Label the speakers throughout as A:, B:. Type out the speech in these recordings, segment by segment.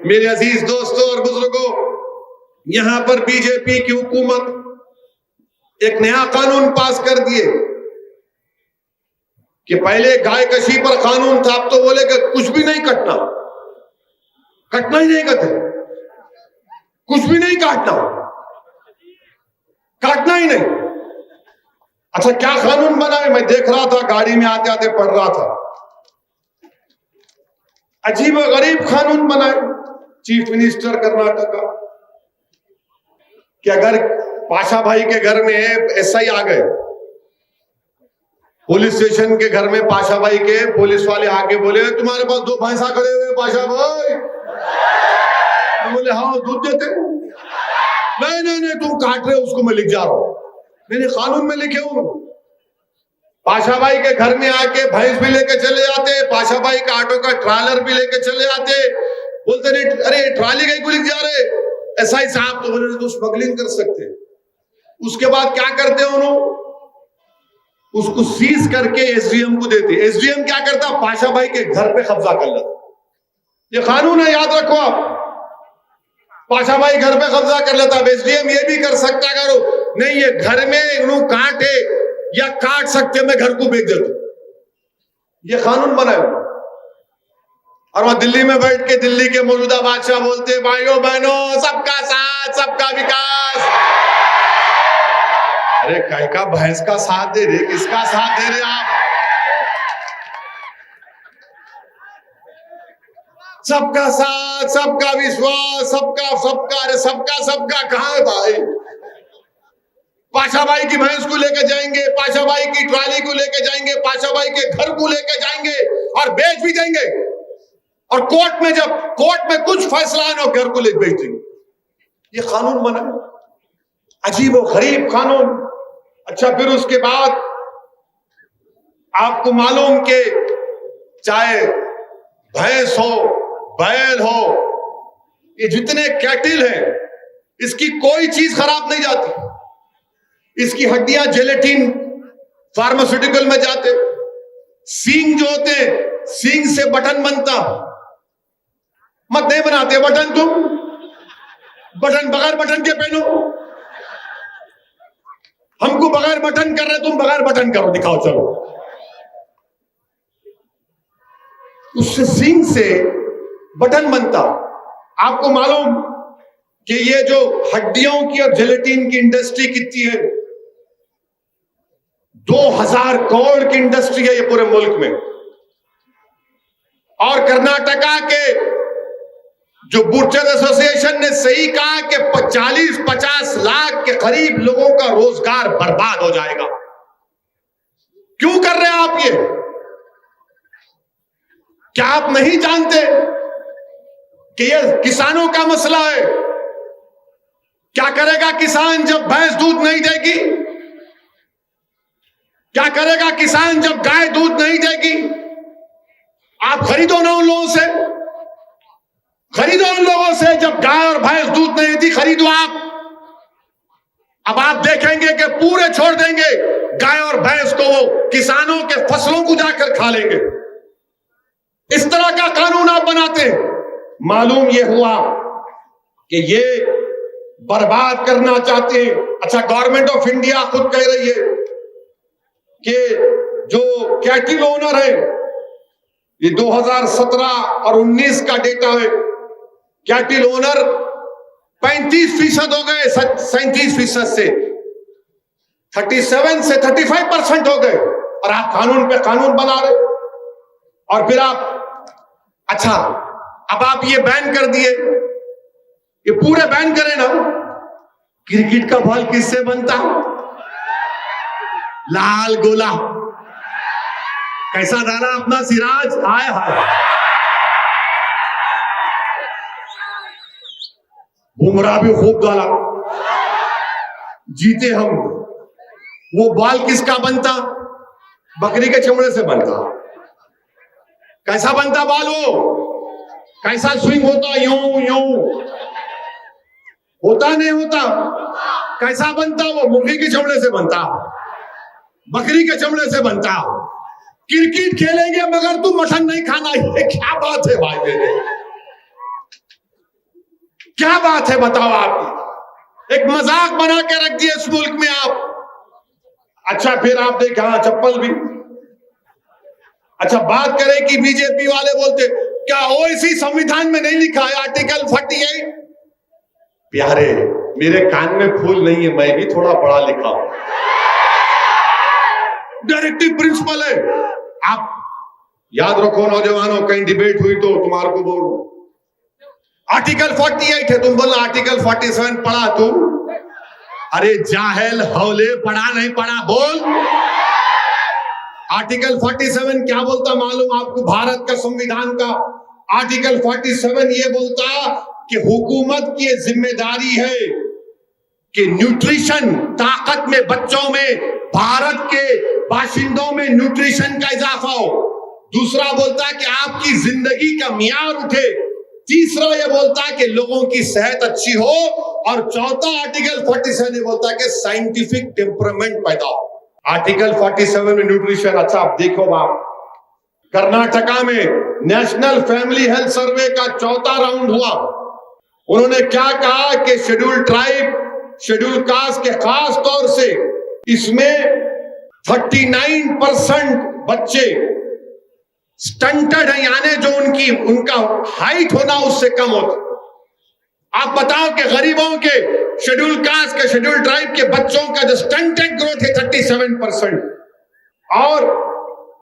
A: मेरे अजीज दोस्तों और बुजुर्गों, यहां पर बीजेपी की हुकूमत एक नया कानून पास कर दिए कि पहले गाय कशी पर कानून था, अब तो बोले कि कुछ भी नहीं कटना, कटना ही नहीं कहते, कुछ भी नहीं काटना, काटना ही नहीं। अच्छा, क्या कानून बनाए? मैं देख रहा था, गाड़ी में आते आते पढ़ रहा था, अजीब और गरीब कानून बनाए। चीफ मिनिस्टर कर्नाटका कि अगर पाशा भाई के घर में एसआई आ गए, पुलिस स्टेशन के घर में पाशा भाई के पुलिस वाले आके बोले तुम्हारे पास 2 भैंसा खड़े हुए पाशा भाई, तो बोले हाँ दूध देते। नहीं नहीं नहीं, तुम काट रहे हो उसको, मैं लिख जा रहा हूं, मैंने कानून में लिखे हूं। पाशा भाई के घर में आके भैंस भी लेके चले जाते, पाशा भाई का ऑटो का ट्रालर भी लेके चले जाते, बोलते नहीं अरे ट्राली कहीं को लिख जा रहे एसआई साहब, तो बोले तो स्मगलिंग कर सकते। उसके बाद क्या करते हैं उन्होंने, उसको सीज करके एसडीएम को देते। एसडीएम क्या करता, पाशा भाई के घर पे कब्जा कर लेता। ये कानून है, याद रखो आप। पाशा भाई घर पे कब्जा कर लेता। अब एसडीएम ये भी कर सकता, करो नहीं ये घर में उन्होंने काटे या काट सकते, मैं घर को बेच देता। ये कानून बनाए। और वहां दिल्ली में बैठ के दिल्ली के मौजूदा बादशाह बोलते भाइयों बहनों सबका साथ सबका विकास। अरे काय का भैंस का साथ दे रहे, किसका साथ दे रहे आप? सबका साथ सबका विश्वास सबका सबका, अरे सबका सबका कहां है भाई? पाशा भाई की भैंस को लेकर जाएंगे, पाशा भाई की ट्राली को लेकर जाएंगे, पाशा भाई के घर को लेकर जाएंगे और बेच भी देंगे। और कोर्ट में जब कोर्ट में कुछ फैसला है ना, घर को लेकर बेच देंगे। ये कानून बना, अजीब और गरीब कानून। अच्छा, फिर उसके बाद आपको मालूम कि चाहे भैंस हो बैल हो, ये जितने कैटिल हैं, इसकी कोई चीज खराब नहीं जाती। इसकी हड्डियां जेलेटिन फार्मास्यूटिकल में जाते। सींग जो होते हैं, सींग से बटन बनता, मत नहीं बनाते बटन, तुम बटन बगैर बटन के पहनो। हमको बगैर बटन कर रहे, तुम बगैर बटन करो, दिखाओ चलो। उससे सींग से बटन बनता। आपको मालूम कि ये जो हड्डियों की और जेलेटिन की इंडस्ट्री कितनी है? 2000 करोड़ की इंडस्ट्री है ये पूरे मुल्क में। और कर्नाटका के जो बूचर एसोसिएशन ने सही कहा कि 40-50 लाख के करीब लोगों का रोजगार बर्बाद हो जाएगा। क्यों कर रहे हैं आप ये? क्या आप नहीं जानते कि ये किसानों का मसला है? क्या करेगा किसान जब भैंस दूध नहीं देगी? क्या करेगा किसान जब गाय दूध नहीं देगी? आप खरीदो ना उन लोगों से, खरीदो उन लोगों से। जब गाय और भैंस दूध नहीं देती, खरीदो आप। अब आप देखेंगे कि पूरे छोड़ देंगे गाय और भैंस को, वो किसानों के फसलों को जाकर खा लेंगे। इस तरह का कानून आप बनाते हैं। मालूम ये हुआ कि ये बर्बाद करना चाहते हैं। अच्छा, गवर्नमेंट ऑफ इंडिया खुद कह रही है कि जो कैटिल ओनर है, ये 2017 और 19 का डेटा है, कैटिल ओनर 35% हो गए, 37% से 37 से 35% हो गए। और आप कानून पे कानून बना रहे। और फिर आप, अच्छा अब आप ये बैन कर दिए, ये पूरे बैन करें ना। क्रिकेट का बॉल किससे बनता? लाल गोला। कैसा डाला अपना सिराज, हाय हाय। बुमराह भी खूब डाला, जीते हम। वो बॉल किसका बनता? बकरी के चमड़े से बनता। कैसा बनता बॉल? वो कैसा स्विंग होता? यूं यूं होता, नहीं होता? कैसा बनता? वो मुर्गी के चमड़े से बनता, बकरी के चमड़े से बनता। क्रिकेट खेलेंगे मगर तू मटन नहीं खाना। ये क्या बात है भाई मेरे? क्या बात है बताओ आप, एक मजाक बना के रख दिया इस मुल्क में आप। अच्छा फिर आप देखें, हाँ चप्पल भी। अच्छा बात करें कि बीजेपी वाले बोलते क्या ओवैसी संविधान में नहीं लिखा है आर्टिकल 48? प्यारे मेरे कान में फूल नहीं है, मैं भी थोड़ा पढ़ा लिखा हूं। डायरेक्टिव प्रिंसिपल है। आप याद रखो नौजवानों, कहीं डिबेट हुई तो तुम्हारे को बोल, आर्टिकल 48 है, तुम बोलना आर्टिकल 47 पढ़ा तू। अरे जाहिल हौले, पढ़ा नहीं पढ़ा बोल। आर्टिकल 47 क्या बोलता मालूम आपको? भारत का संविधान का आर्टिकल 47 ये बोलता कि हुकूमत की जिम्मेदारी है कि न्यूट्रिशन, ताकत में, बच्चों में, भारत के बाशिंदों में न्यूट्रिशन का इजाफा हो। दूसरा बोलता है कि आपकी जिंदगी का मियार उठे। तीसरा ये बोलता है कि लोगों की सेहत अच्छी हो। और चौथा आर्टिकल 47 ये बोलता है कि साइंटिफिक टेम्परामेंट पैदा हो। आर्टिकल 47 में न्यूट्रिशन। अच्छा आप देखो बाप, कर्नाटका में नेशनल फैमिली हेल्थ सर्वे का चौथा राउंड हुआ। उन्होंने क्या कहा कि शेड्यूल ट्राइब, शेड्यूल कास्ट के खास तौर से इसमें 39% बच्चे स्टंटेड है, यानी जो उनका हाइट होना उससे कम होता। आप बताओ कि गरीबों के, शेड्यूल कास्ट के, शेड्यूल ट्राइब के बच्चों का जो स्टंटेड ग्रोथ है 37%, और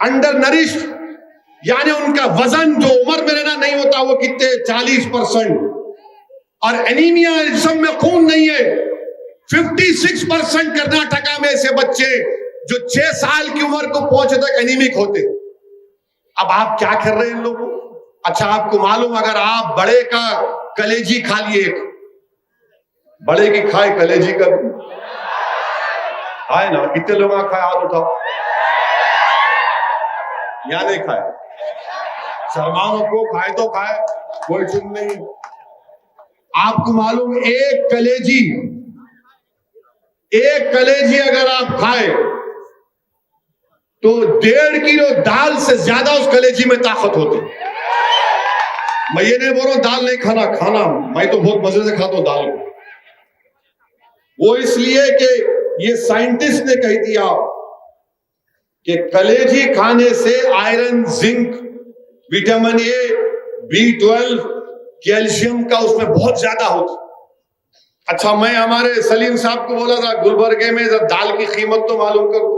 A: अंडर नरिश यानी उनका वजन जो उम्र में रहना नहीं होता वो कितने 40%, और एनीमिया, जिस्म में खून नहीं है 56% कर्नाटका में ऐसे बच्चे जो 6 साल की उम्र को पहुंचे तक एनीमिक होते। अब आप क्या कर रहे हैं इन लोगों? अच्छा आपको मालूम, अगर आप बड़े का कलेजी खा लिए, बड़े की खाए कलेजी का खाए ना, कितने लोग खाए हाथ उठाओ, या नहीं खाए? शर्माओं को खाए तो खाए, कोई चुन नहीं। आपको मालूम एक कलेजी अगर आप खाए तो 1.5 किलो दाल से ज्यादा उस कलेजी में ताकत होती। मैं ये नहीं बोल रहा हूं दाल नहीं खाना, मैं तो बहुत मजे से खाता हूं दाल को। वो इसलिए कि ये साइंटिस्ट ने कह दिया कि कलेजी खाने से iron, zinc, vitamin A, B12, calcium का उसमें बहुत ज्यादा होता। अच्छा मैं हमारे सलीम साहब को बोला था गुलबर्गे में दाल की कीमत तो मालूम करो।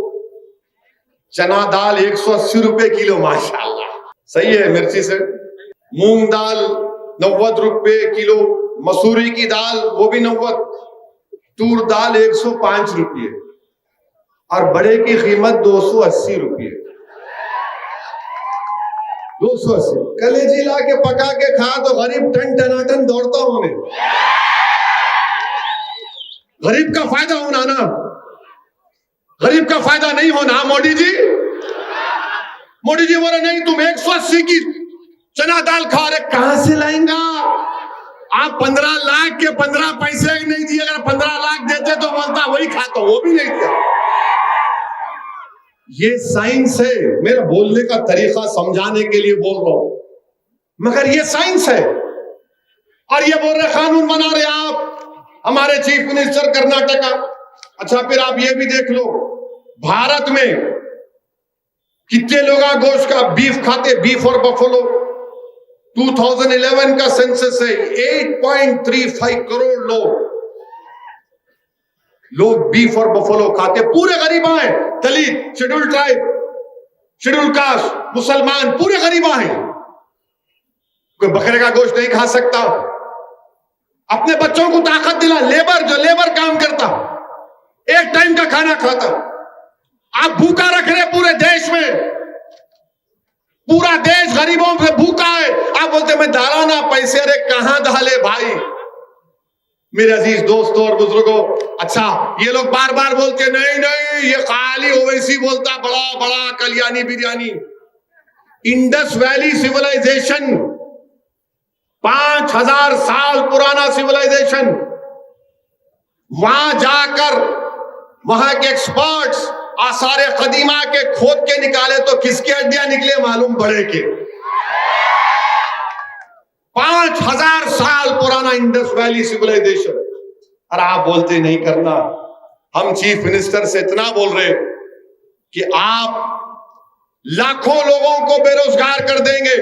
A: चना दाल 180 रुपए किलो, माशाल्लाह सही है मिर्ची से। मूंग दाल 90 रुपए किलो, मसूरी की दाल वो भी 90, तूर दाल 105 रुपये, और बड़े की कीमत 280 रुपये। 280 कलेजी ला के पका के खा तो गरीब टन टनाटन दौड़ता होने। गरीब का फायदा होना ना, गरीब का फायदा नहीं होना। मोदी जी बोले नहीं तुम 180 की चना दाल खा रहे, कहां से लाएंगा आप? 15 लाख के 15 पैसे नहीं दिए, अगर 15 लाख देते तो बोलता वही खाता, वो भी नहीं दिया। ये साइंस है, मेरा बोलने का तरीका समझाने के लिए बोल रहा हूं, मगर ये साइंस है। और ये बोल रहे कानून बना रहे आप, हमारे चीफ मिनिस्टर कर्नाटका। अच्छा फिर आप ये भी देख लो, भारत में कितने लोग गोश्त का बीफ खाते, बीफ और बफलो। 2011 का सेंसस है, 8.35 करोड़ लोग बीफ और बफलो खाते। पूरे गरीबा हैं, दलित, शेड्यूल ट्राइब, शेड्यूल कास्ट, मुसलमान, पूरे गरीबा हैं। कोई बकरे का गोश्त नहीं खा सकता। अपने बच्चों को ताकत दिला, जो लेबर काम करता, एक टाइम का खाना खाता। आप भूखा रख रहे पूरे देश में, पूरा देश गरीबों से भूखा है। आप बोलते मैं डाला ना पैसे, अरे कहां डाले भाई? मेरे अजीज दोस्तों और बुजुर्गों, अच्छा ये लोग बार बार बोलते नहीं ये खाली ओवैसी बोलता, बड़ा बड़ा Kalyani biryani. Indus valley civilisation, 5000 साल पुराना सिविलाइजेशन, वहां जाकर वहां के एक्सपर्ट्स आसारे कदीमा के खोद के निकाले तो किसकी हड्डियां निकले मालूम? बड़े के। 5000 साल पुराना इंडस वैली सिविलाइजेशन, और आप बोलते नहीं करना। हम चीफ मिनिस्टर से इतना बोल रहे कि आप लाखों लोगों को बेरोजगार कर देंगे,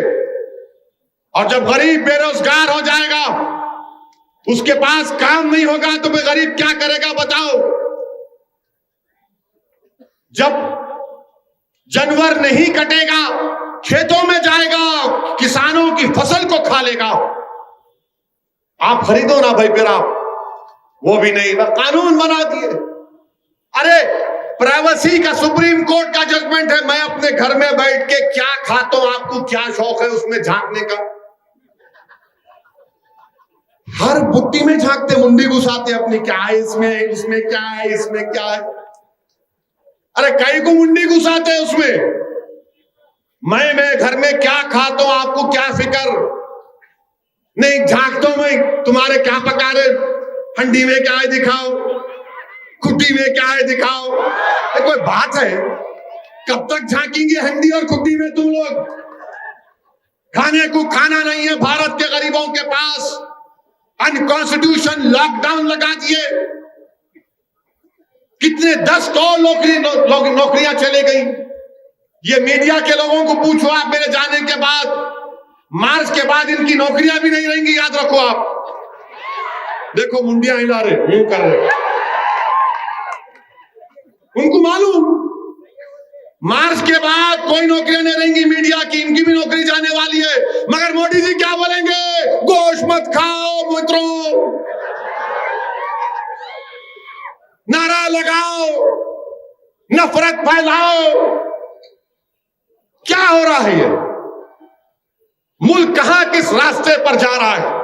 A: और जब गरीब बेरोजगार हो जाएगा, उसके पास काम नहीं होगा, तो फिर गरीब क्या करेगा बताओ? जब जानवर नहीं कटेगा, खेतों में जाएगा, किसानों की फसल को खा लेगा। आप खरीदो ना भाई, फिर आप वो भी नहीं ना, कानून बना दिए। अरे प्राइवेसी का सुप्रीम कोर्ट का जजमेंट है, मैं अपने घर में बैठ के क्या खाता हूं, आपको क्या शौक है उसमें झांकने का? हर बुट्टी में झांकते, मुंडी घुसाते अपनी, क्या है इसमें, इसमें क्या है, इसमें क्या है। अरे कई को मुंडी घुसाते हैं उसमें। मैं घर में क्या खाता हूं, आपको क्या फिक्र नहीं? झांकता हूं मैं, तुम्हारे क्या पका रहे, हंडी में क्या है दिखाओ, खुड्डी में क्या है दिखाओ। ये कोई बात है? कब तक झांकेंगे हंडी और खुड्डी में तुम लोग? खाने को खाना नहीं है भारत के गरीबों के पास, अनकॉन्स्टिट्यूशन लॉकडाउन लगा दिए। कितने 10 करोड़ नौकरियां चले गई। ये मीडिया के लोगों को पूछो आप, मेरे जाने के बाद, मार्च के बाद इनकी नौकरियां भी नहीं रहेंगी, याद रखो आप। देखो मुंडियां हिला रहे, यूं कर रहे, उनको मालूम मार्च के बाद कोई नौकरियां नहीं रहेंगी मीडिया की, इनकी भी नौकरी जाने वाली है। मगर मोदी जी क्या बोलेंगे? गोश्त मत खाओ मित्रों, नारा लगाओ, नफरत फैलाओ। क्या हो रहा है? ये मुल्क कहां किस रास्ते पर जा रहा है?